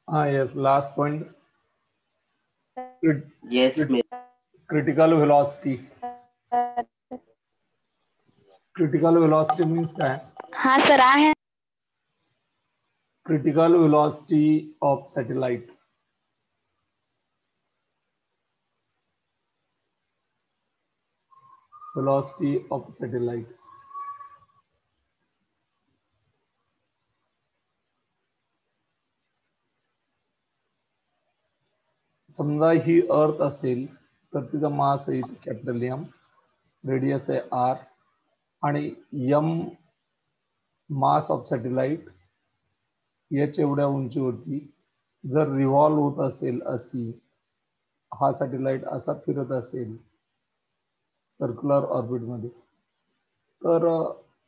Yes, last point. Yes, Miss. Critical velocity. Critical velocity means काय? हाँ sir आहे. Critical velocity of satellite. Velocity of satellite. समजा ही अर्थ असेल तर तिचा मास आहे कॅपिटल एम, रेडियस आहे आर आणि M mass of satellite H एवढ्या उंचीवरती जर रिव्हॉल्व होत असेल अशी, हा सॅटेलाइट असा फिरत असेल सर्क्युलर ऑर्बिटमध्ये, तर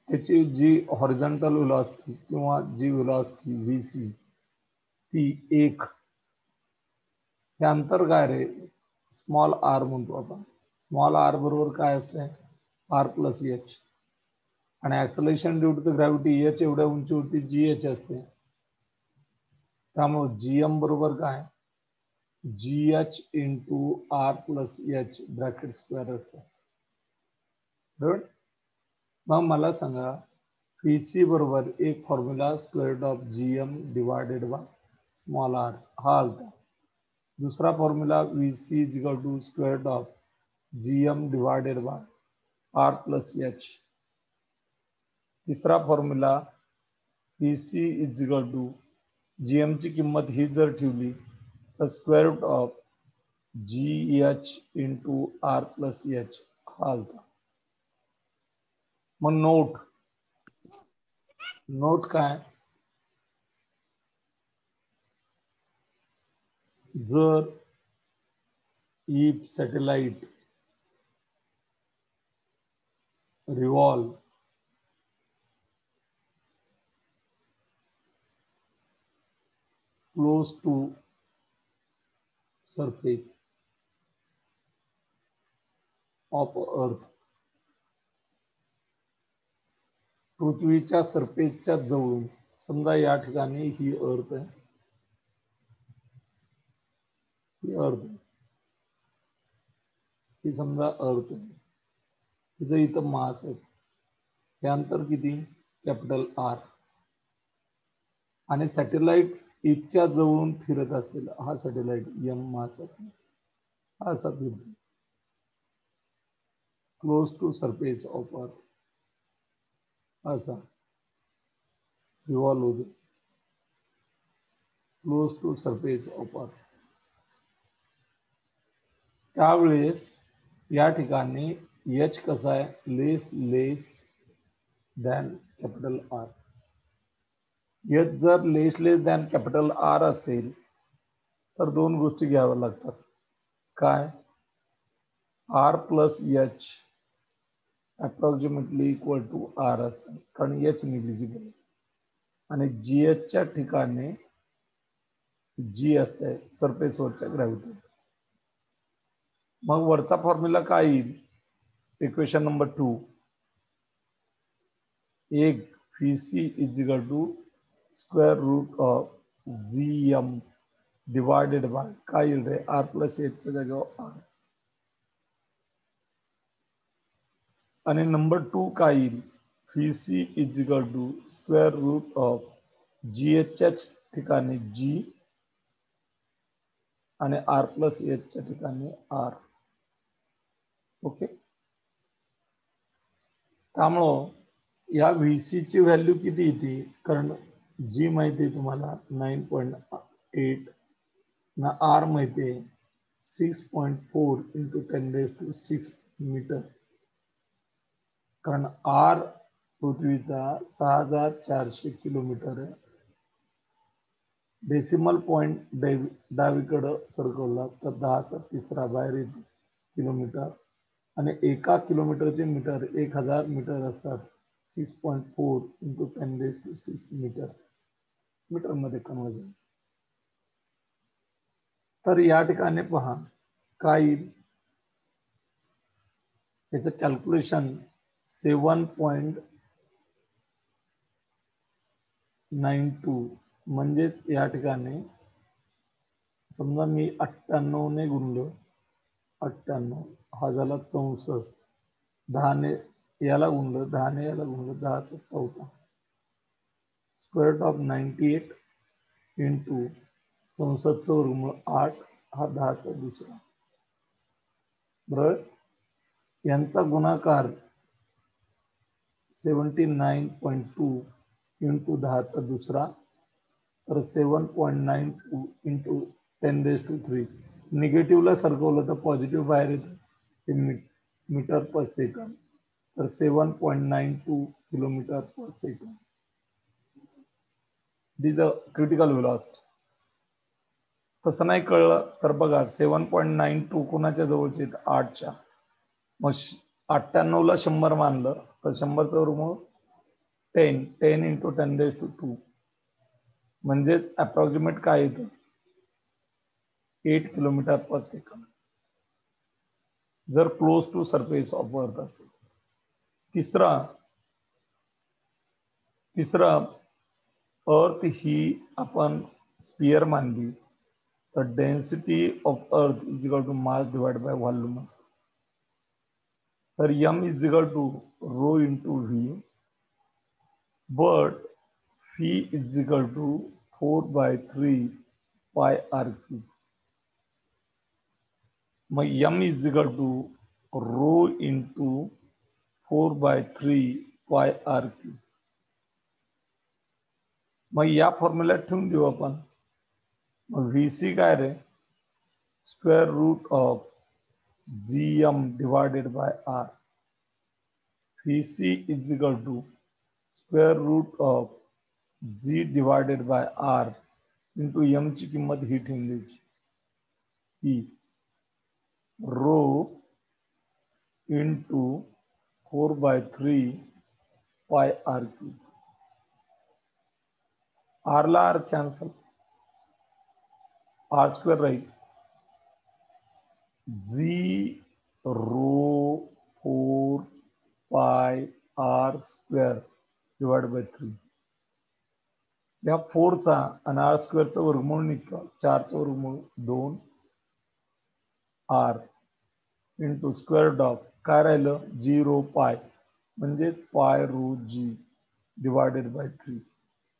त्याची जी हॉरिझॉन्टल व्हेलॉसिटी किंवा जी व्हेलॉसिटी व्ही सी ती 1, हे अंतर काय रे, स्मॉल आर म्हणतो आपण. स्मॉल आर बरोबर काय असते, आर प्लस एच, आणि acceleration due to the gravity H एवढ्या उंचीवरती जी एच असते. त्यामुळे जी एम बरोबर काय, G H into R plus H bracket square असते. बरोबर. मग मला सांगा व्ही सी बरोबर एक formula square root of G M divided by small R हा आलता. दूसरा formula V C is equal to square root of G M divided by R plus H. तिसरा formula V C is equal to G M ची किंमत ही जर ठेवली तर square root of G H into R plus H हा आलता. मग नोट काय, जर if satellite revolve close to surface of earth, पृथ्वीच्या सरफेसच्या जवळून, समजा या ठिकाणी ही अर्थ आहे, ही अर्थ, ही समजा अर्थ आहे, तिचं इथं मास आहे, हे अंतर किती, कॅपिटल आर, आणि सॅटेलाइट इतक्या जवळून फिरत असेल, हा सॅटेलाइट एम मास असेल, हा असा फिरतो क्लोज टू सरफेस ऑफ अर्थ, असा रिव्हॉल्व होतो क्लोज टू सरफेस ऑफ अर्थ. त्यावेळेस या ठिकाणी एच कसा आहे, लेस दॅन कॅपिटल आर. एच जर लेस दॅन कॅपिटल आर असेल तर दोन गोष्टी घ्याव्या लागतात. काय, R plus H approximately equal to R असतं, कारण एच निग्लिजिबल, आणि जी एचच्या ठिकाणी जी असते सरफेसवरच्या ग्रॅव्हिटी. मग वरचा फॉर्म्युला काय येईल, इक्वेशन नंबर 2, एक V C is equal to square root of G M divided by काय येईल रे, आर प्लस एचच्या जागेवर आर, आणि नंबर 2 काय येईल, V C is equal to square root of G एचच्या ठिकाणी जी आणि आर प्लस एचच्या ठिकाणी आर. ओके. त्यामुळं या व्ही सी ची व्हॅल्यू किती येते, कारण जी माहिती आहे तुम्हाला 9.8 ना आर माहिती आहे 6.4 इंटू 10⁶ मीटर, कारण आर पृथ्वीचा 6400 किलोमीटर आहे. डेसिमल पॉइंट डावीकडं सरकवला तर 10⁻³ बाहेर येते किलोमीटर, आणि 1 किलोमीटरचे मीटर 1000 मीटर असतात. 6.4 इंटू 10⁶ मीटर, मीटरमध्ये कन्वर्जन. तर या ठिकाणी पहा काय येईल, याचं कॅल्क्युलेशन 7.0 92 म्हणजेच या ठिकाणी समजा मी 98 ने गुणलो, 98 हा झाला 64, 10 ने याला गुणलं, 10 ने याला गुणलं, 10 चा चौथा, स्क्वेअर रूट ऑफ 98 इंटू 64 चं वर्गमूळ 8 हा 10 चा दुसरा, बरोबर. यांचा गुणाकार 79.2 इंटू 10 चा दुसरा, तर 7.92 इंटू 10⁻³ निगेटिव्हला सरकवलं तर पॉझिटिव्ह बाहेर येतं, ते मीटर पर सेकंड, तर 7.92 kilometre per second. The the critical velocity. तसं नाही कळलं तर बघा 7.92 कोणाच्या जवळचे, 8च्या. मग 98ला 100 मानलं तर 100चं वर्गमूळ 10 इंटू 10⁻², म्हणजेच अप्रॉक्सिमेट काय येतं, 8 किलोमीटर पर सेकंड, जर close to surface of earth असेल. तिसरा अर्थ ही आपण स्पियर मानली तर density of earth is equal to mass divide by volume असते. तर m is equal to rho into V, but phi is equal to 4/3 pi R cube. मग m is equal to rho into 4/3 pi R cube. मग या फॉर्म्युल्यात ठेवून देऊ आपण. मग VC काय रे, square root of GM divided by R. VC is equal to square root of G divided by R into M ची किंमत ही ठेवून द्यायची, ही row into 4/3 pi R cube. R ला R कॅन्सल, R स्क्वेअर राहील, G rho 4 pi R square divide bye 3. या 4चा आणि R स्क्वेअरचं वर्गमूळ निघतं, 4चं वर्गमूळ 2 R इंटू स्क्वेअर ऑफ काय राहिलं, G रो पाय, म्हणजे pi rho G divided by 3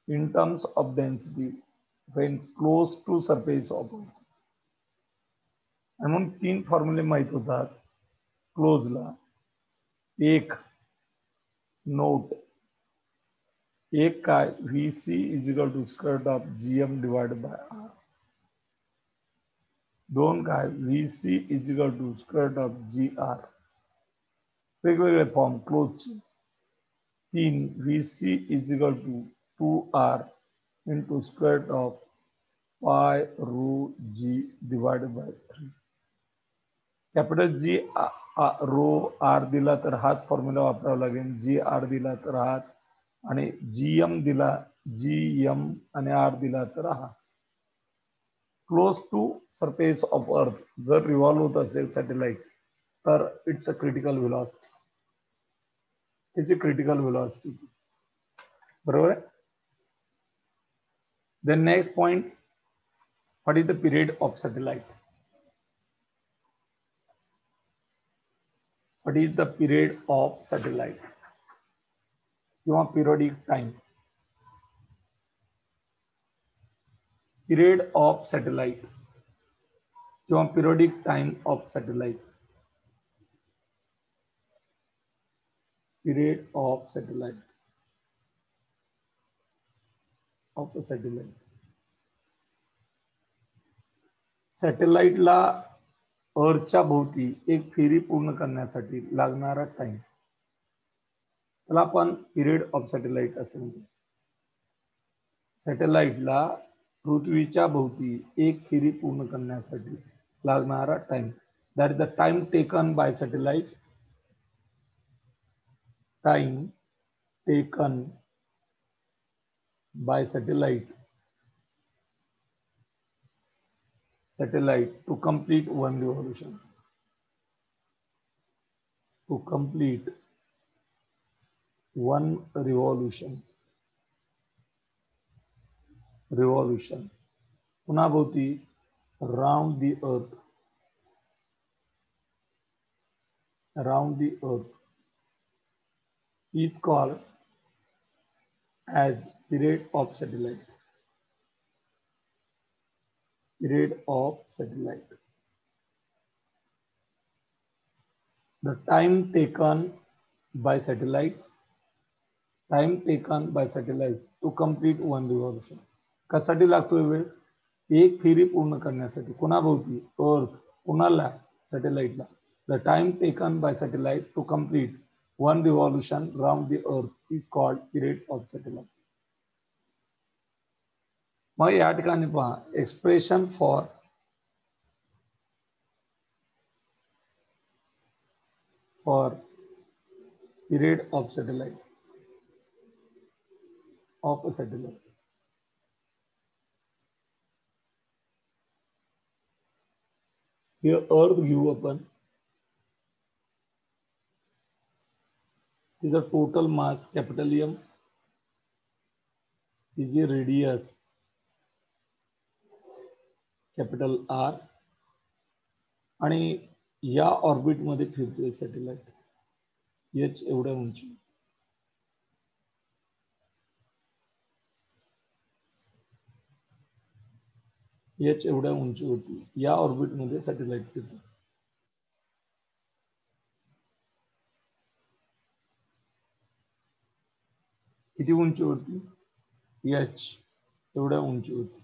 in terms of density when close to surface of earth. म्हणून 3 फॉर्म्युले माहित होतात क्लोजला. एक नोट, एक काय, VC is equal to square of GM divided by R. 2 काय, VC is equal to square of GR. वेगवेगळे form क्लोजचे. 3 VC is equal to 2R into square of pi rho G divided by 3. Capital G rho R दिला तर हाच formula वापरावा लागेल, GR दिला तर हाच, आणि GM दिला, GM आणि R दिला तर हा. क्लोज टू सरफेस ऑफ अर्थ जर रिव्हॉल्व होत असेल सॅटेलाइट तर इट्स अ क्रिटिकल व्हेलॉसिटी, त्याची क्रिटिकल व्हेलॉसिटी, बरोबर आहे. Then next point, what is the period of satellite? What is the period of satellite? किंवा periodic time. Period of satellite किंवा periodic time of satellite. Period of satellite of a satellite. सॅटेलाइटला अर्थच्या भोवती एक फेरी पूर्ण करण्यासाठी लागणारा time, त्याला आपण period of satellite असे म्हणतो. सॅटेलाइटला पृथ्वीच्या भोवती एक फेरी पूर्ण करण्यासाठी लागणारा time, that is the time taken by satellite. Time taken by satellite to complete one revolution. To complete one revolution. revolution. पुन्हा भोवती round the earth is called as period of satellite. The time taken by satellite to complete one revolution. कशासाठी लागतोय वेळ? एक फेरी पूर्ण करण्यासाठी. कोणाभोवती? Earth. कोणाला? सॅटेलाइटला. The time taken by satellite to complete one revolution round the earth is called period of satellite. मग या ठिकाणी पहा expression for period of a satellite. Here earth घेऊ आपण. तिचा टोटल मास कॅपिटल एम, तिची रेडियस कॅपिटल आर आणि या ऑर्बिट मध्ये फिरतोय सॅटेलाइट एच एवढ्या उंची. एच एवढ्या उंची होती. या ऑर्बिट मध्ये सॅटेलाइट फिरतो. किती उंची होती? एच एवढ्या उंची होती.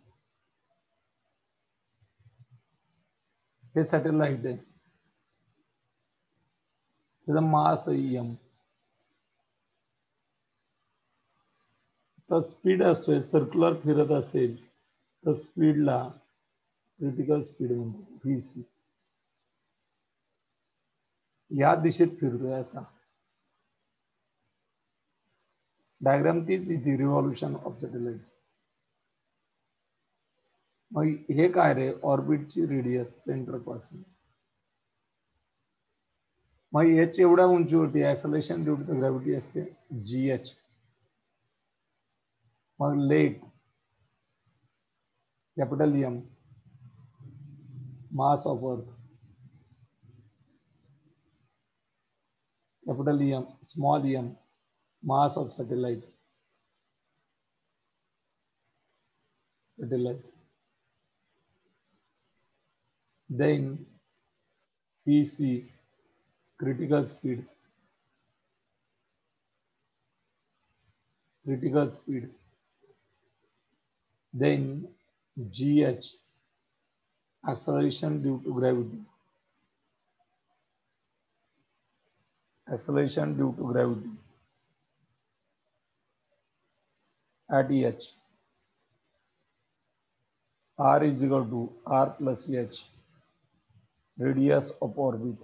हे सॅटेलाइट आहे. त्याचा मास आहे एम. तर स्पीड असतोय सर्क्युलर फिरत असेल तर स्पीडला क्रिटिकल स्पीड म्हणतात व्हीसी. या दिशेत फिरतोय असा. डायग्राम तीच इथे रिव्हॉल्युशन ऑफ सॅटेलाइट. मग हे काय रे? ऑर्बिटची रेडियस सेंटर पासून. मग एच एवढ्या उंचीवरती ऍक्सलेरेशन ड्यू टू ग्रॅव्हिटी असते जी एच. मग let capital M mass of earth, capital M, small m, mass of satellite. Then PC, critical speed. Then GH, acceleration due to gravity. At H. R is equal to R plus H, radius of orbit.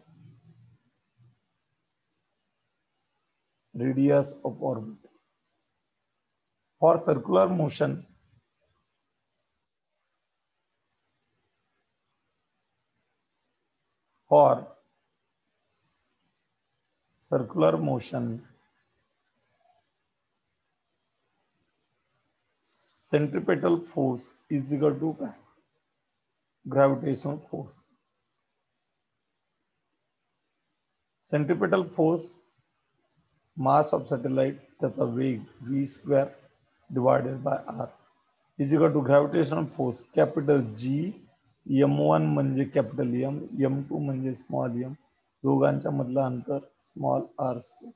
For circular motion, centripetal force is equal to gravitational force. Centripetal force, mass of satellite, त्याचा वेग v square divided by r is equal to gravitational force capital G, m1 म्हणजे capital M, m2 म्हणजे small m, दोघांच्या मधलं अंतर small r square.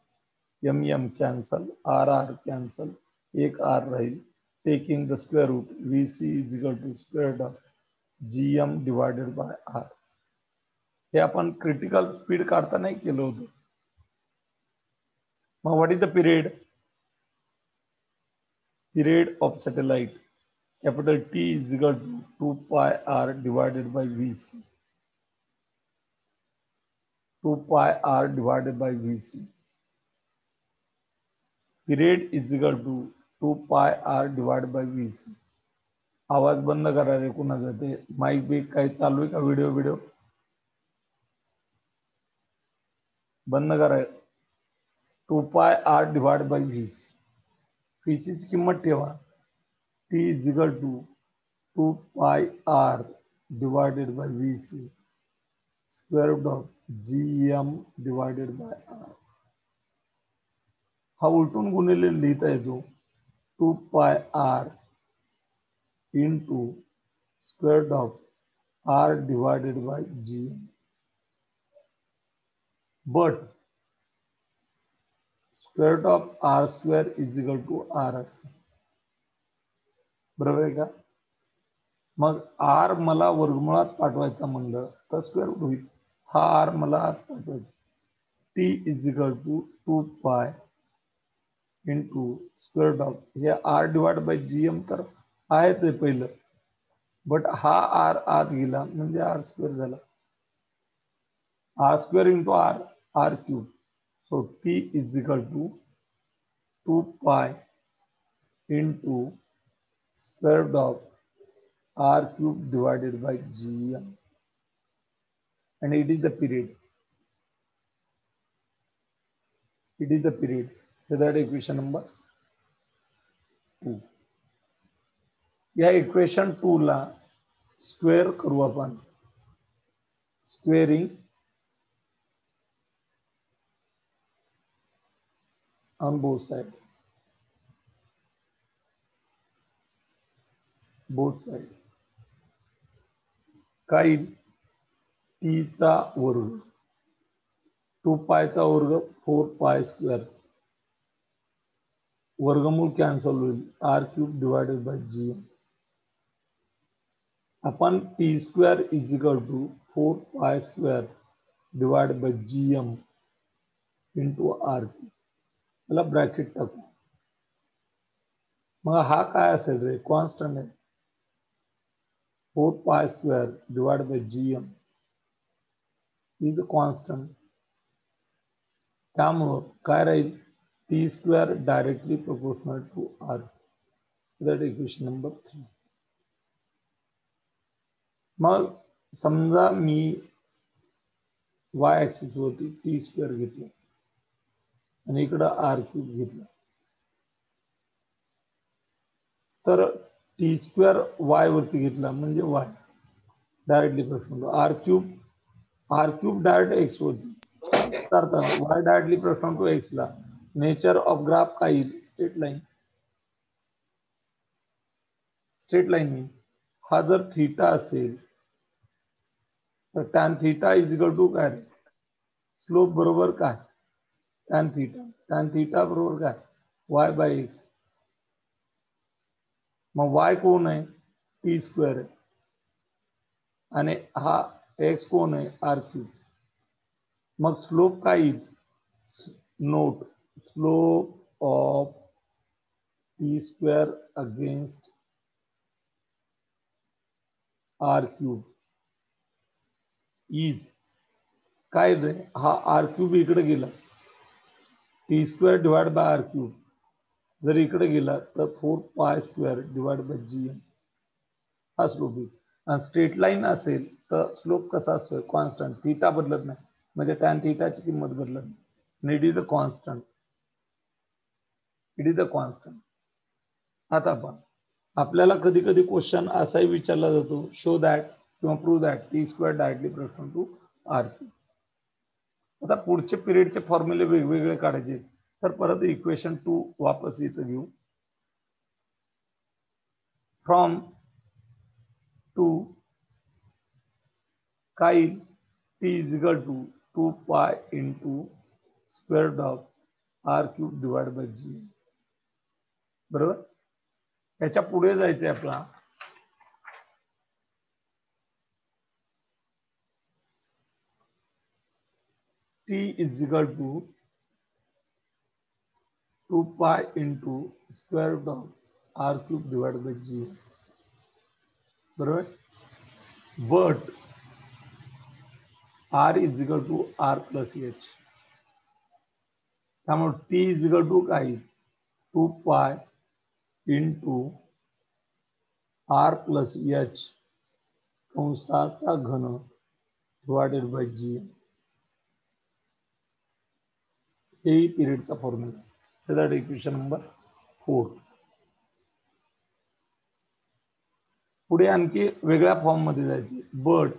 m cancel, r cancel, एक r राहील. Taking the square root, Vc is equal to square root of Gm divided by R. हे आपण critical speed काढता नाही केलं होतं. मग what is the period? Period of satellite, capital T is equal to 2 pi R divided by Vc. 2 pi R divided by Vc. Period is equal to 2 pi R divided by Vc. आवाज बंद करा रे कुणाचा ते. Mic बी काही चालू आहे का? Video बंद करा. 2 pi R divided by Vc. Vc ची किंमत ठेवा. T is equal to 2 pi r divided by VC square root of GM divided by R. हा उलटून गुणिले लिहिता येतो 2 pi r into square root of r divided by GM. But square root of r square is equal to r असते. बरोबर आहे का? मग r मला वर्गमुळात पाठवायचा म्हणलं तर स्क्वेअर रूट होईल. हा r मला आत पाठवायचा. t is equal to 2 pi into square root of हे r divided by gm तर आहेच आहे पहिलं, बट हा r आत गेला म्हणजे r स्क्वेअर झाला. r square into r cube. So t is equal to 2 pi into square root of r cube divided by gm, and it is the period. It is the period. So that equation number 2. या equation 2 ला square करू आपण. Squaring on both sides. Both sides. काय t चा वर्ग 2 पाय चा वर्ग 4 पाय स्क्वेअर, वर्गमूळ कॅन्सल होईल r cube divided by gm. अपन t square is equal to 4 pi square divided by gm into r cube. मला ब्रॅकेट टाकू. मग हा काय असेल रे? कॉन्स्टंट आहे. 4 pi square divided by gm is a constant. त्यामुळे काय राहील? t square directly proportional to r. That equation number 3. मग समजा मी y axis वरती t square घेतलं आणि इकडं r cube घेतलं, तर t square y वरती घेतला म्हणजे y directly proportional r cube direct x वरती, अर्थात y directly proportional to x ला. नेचर ऑफ ग्राफ काय येईल? Straight line. स्ट्रेट लाईन येईल. हा जर थीटा असेल तर tan theta is equal to काय? स्लोप बरोबर काय? Tan theta. टॅन थीटा बरोबर काय? y by X. मग y कोण आहे? टी स्क्वेअर आहे आणि हा एक्स कोण आहे? R cube. मग स्लोप काय येईल? Note slope of T square against R cube is काय रे? हा आर क्यूब इकडे गेला, T square divide by R cube जर इकडे गेला तर 4 pi square divide by GM हा स्लोप येईल. आणि स्ट्रेट लाईन असेल तर स्लोप कसा असतोय? कॉन्स्टंट. थीटा बदलत नाही म्हणजे टॅन थीटाची किंमत बदलत नाही. It is the constant. It is the constant. आता आपण आपल्याला कधी कधी क्वेश्चन असाही विचारला जातो, शो दॅट किंवा prove that T square directly proportional to R cube. आता पुढचे पिरियडचे फॉर्म्युले वेगवेगळे काढायचे, तर परत इक्वेशन 2 वापस इथं घेऊ. फ्रॉम 2 काय t is equal to 2 pi into square root of r cube divided by g. बरोबर. याच्या पुढे जायचंय आपला. t is equal to 2 pi into square root of r cube divided by g. बरोबर. But r is equal to r plus h. त्यामुळे t is equal to काय? 2 pi into r plus h कंसाचा घन divided by g. हे पिरियडचा फॉर्म्युला. So that equation number 4. पुढे आणखी वेगळ्या फॉर्म मध्ये जायचे. बट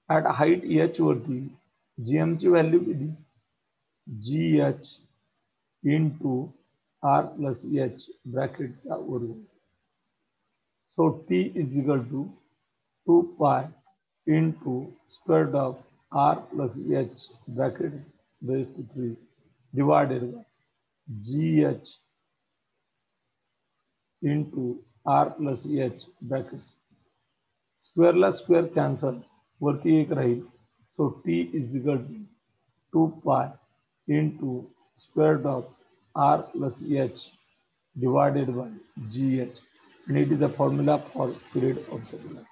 ॲट हाईट h वरती gm ची व्हॅल्यू किती, gh into r plus h ब्रॅकेटचा वर्ग. So t is equal to 2 pi into square root of r plus h bracket raise to 3 divided by gh into r plus h bracket. स्क्वेअरला square cancel, वरती एक राहील. So t is equal to 2 pi into square root of r plus h divided by gh, and it is the formula for period of satellite.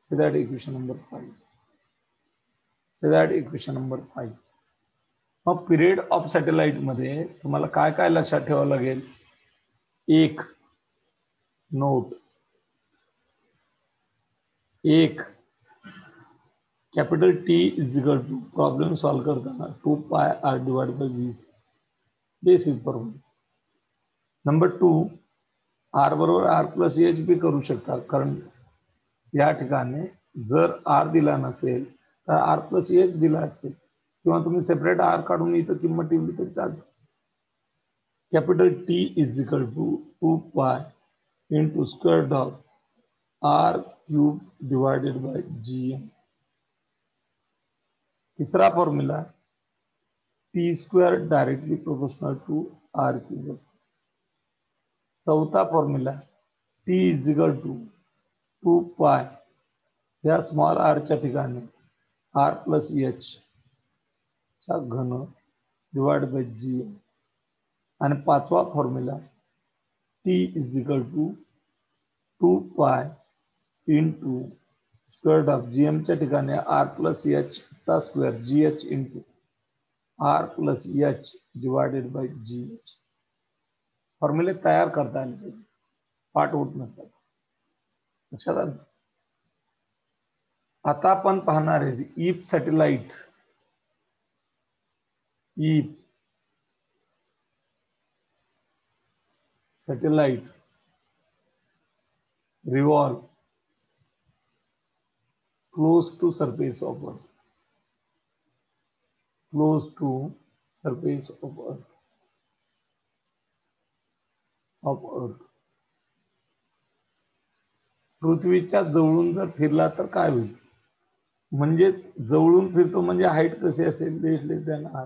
Say that equation number 5. Say that equation number 5. मग period of satellite मध्ये तुम्हाला काय काय लक्षात ठेवावं लागेल. एक note, एक capital T is equal to problem solve करताना 2 pi R divide by 20, basic formula. Number 2, R बरोबर आर प्लस एच बी करू शकता, कारण या ठिकाणी जर आर दिला नसेल तर आर प्लस एच दिला असेल, किंवा तुम्ही सेपरेट आर काढून इथं किंमत ठेवली तरी चालते. Capital T is equal to 2 pi into square root of R cube divided by GM. तीसरा formula T square directly proportional to R cube. चौथा formula T is equal to 2 pi या small आरच्या ठिकाणी आर प्लस एच चा घन divide by G. आणि पाचवा formula T is equal to 2 pi into square root of GM च्या ठिकाणी आर प्लस एच चा square G H into R plus H divided by G H. फॉर्म्युले तयार करता आले पाहिजे, पाठ होत नसतात. लक्षात आलं. आता आपण पाहणार आहे if satellite, if satellite revolve close to surface of Earth, close to surface of Earth, पृथ्वीच्या जवळून जर फिरला तर काय होईल. म्हणजेच जवळून फिरतो म्हणजे हाईट कशी असेल, लेस दॅन आर.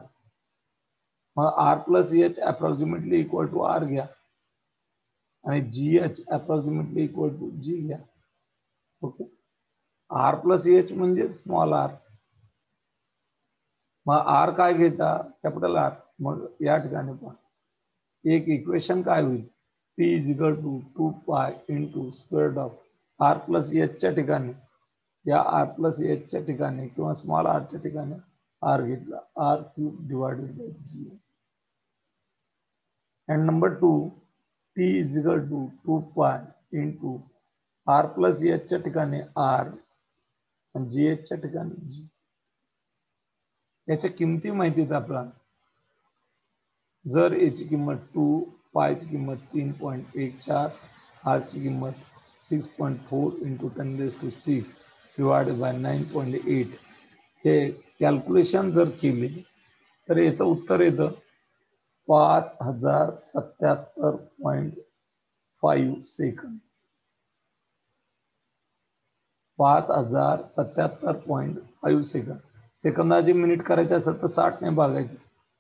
मग R plus H approximately equal to R घ्या आणि G H approximately equal to G घ्या. ओके. आर प्लस एच म्हणजे स्मॉल आर. मग आर काय घ्यायचा, कॅपिटल आर. मग या ठिकाणी पहा एक इक्वेशन काय होईल, T is equal to 2 pi into square root of R plus H च्या ठिकाणी या आर प्लस एच च्या ठिकाणी किंवा स्मॉल आर च्या ठिकाणी आर घेतला, R cube divided by G. And number 2, T is equal to 2 pi into R plus H च्या ठिकाणी आर आणि जी एच च्या ठिकाणी जी. याच्या किमती माहिती आहेत आपल्याला. जर याची किंमत 2, पायची किंमत 3.14, आर ची किंमत 6.4 इंटू 10⁶ डिवायडेड बाय 9.8 हे कॅल्क्युलेशन जर केले तर याचं उत्तर येतं 5077.5 सेकंद. 5077.5 सेकंद. सेकंदाचे मिनिट करायचे असेल तर 60 ने भागायचे.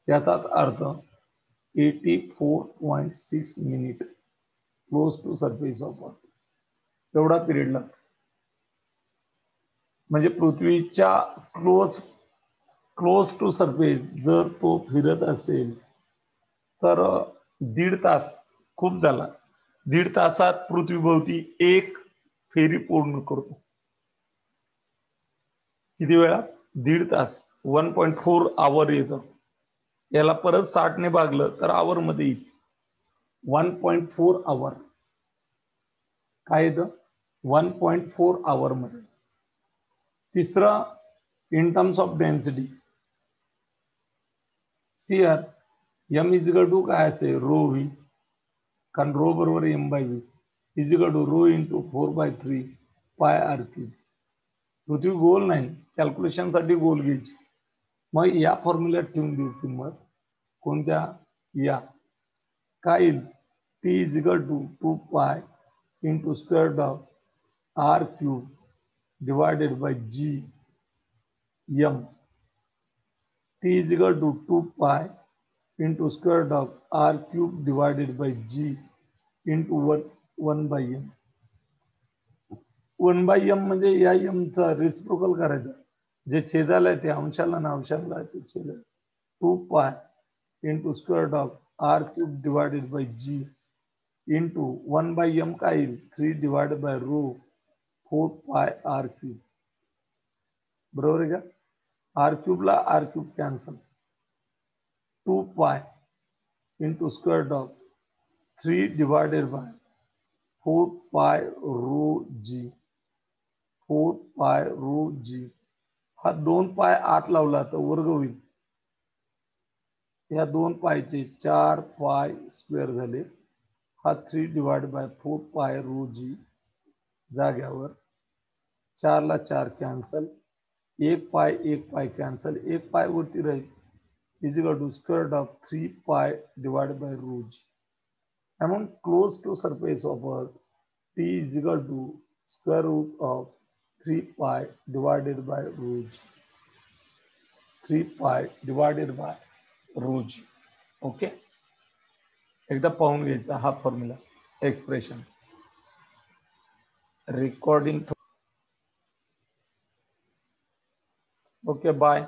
याचाच अर्थ 84.6 minute close to surface of earth. एवढा पिरियड लागतो. म्हणजे पृथ्वीच्या क्लोज टू सरफेस जर तो फिरत असेल तर 1.5 तास खूप झाला. 1.5 तासात पृथ्वीभोवती एक फेरी पूर्ण करतो. किती वेळा? 1.5 तास. 1.4 आवर येतं. याला परत 60 ने भागलं तर आवर मध्ये येईल. 1.4 आवर काय येतं? 1.4 आवर मध्ये. तिसरा इन टर्म्स ऑफ डेन्सिटी. सियर एम इज इक्वल टू काय असते, रो व्ही, कारण रो बरोबर M by V. Is equal to rho into 4/3 pi R cube. पृथ्वी गोल नाही, कॅल्क्युलेशनसाठी गोल घ्यायची. मग या फॉर्म्युल्यात ठेवून देऊ किंमत कोणत्या, या काय येईल, T is equal to 2 pi into square root of R cube divided by G M. T is equal to 2 pi into square root of R cube divided by G into 1/m. 1/m म्हणजे या एमचा reciprocal करायचा, जे छेदाला आहे ते अंशाला ना अंशाला आहे ते छेदाला. 2 pi into square root of R cube divided by G into 1/m काय येईल, 3 डिवायडेड बाय रो 4 पाय आर क्यूब. बरोबर आहे का. आर क्यूबला R cube cancel. 2 pi into square root of 3 divided by 4 pi row G 4 pi row जी. हा 2 पाय आत लावला तर वर्ग होईल. या 2 पायचे 4 पाय स्क्वेअर झाले. हा 3 डिवाइड बाय 4 पाय रो जी जाग्यावर 4 ला 4 कॅन्सल, 1 पाय कॅन्सल, 1 पाय वरती राहील. Is equal to square root of 3 pi divide by rho G. म्हणून close to surface of earth T is equal to square root of 3 pi divided by rho G. 3 pi divided by rho G. Okay, एकदा पाहून घ्यायचा हा formula expression. Recording. Okay, bye.